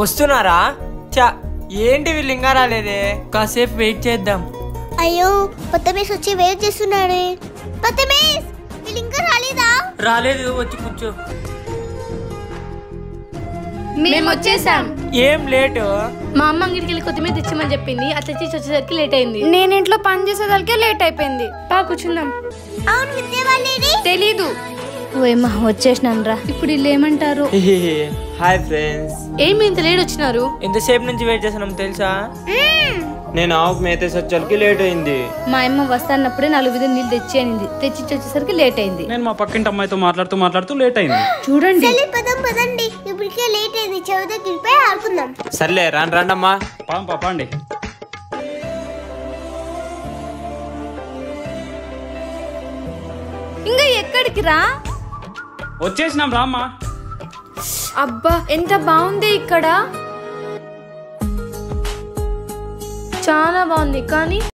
వస్తున్నారా? చా ఏంటి వీళ్ళు ఇంకా రాలేదే? కాసేపు వెయిట్ చేద్దాం. అయ్యో పత్తమేస్ వచ్చి వెయిట్ చేస్తున్నాడే. పత్తమేస్ వీళ్ళు ఇంకా రాలేదా? రాలేదు, వచ్చి కూర్చో. మేము వచ్చేసాం. ఏం లేటు? మా అమ్మ అంగడికి వెళ్ళి కొత్తిమీర తెచ్చమని చెప్పింది. అది తెచ్చి వచ్చేసరికి లేట్ అయింది. నేను ఇంట్లో పని చేసేదానికే లేట్ అయిపోయింది. కూర్చుందాం. అవును విద్య వాళ్ళేది? తెలీదు. ఓయమ్మా వచ్చేసినాను రా. ఇప్పుడు వీళ్ళు ఏమంటారు? Hi friends. ఏమి ఇంత లేట్ వచ్చినారు? ఎంతసేపు నుంచి వెయిట్ చేస్తున్నాం తెలుసా? నేను ఆవుకు మేతేసి వచ్చేసరికి లేట్ అయింది. మా అమ్మ వస్తానప్పుడే 4 విధులు నీళ్ళు తెచ్చి అనింది. తెచ్చి వచ్చేసరికి లేట్ అయింది. నేను మా పక్కింటి అమ్మాయితో మాట్లాడుతూ లేట్ అయింది. చూడండి. పదండి ఇప్పటికే లేట్ అయింది. చెవి దగ్గరికి ఆడుకుందాం. సర్లే రండమ్మా. పాపండి. ఇంకా ఎక్కడికి రా? వచ్చేసినాం రామ్మా. అబ్బా ఎంత బాగుంది ఇక్కడ. చాలా బాగుంది కానీ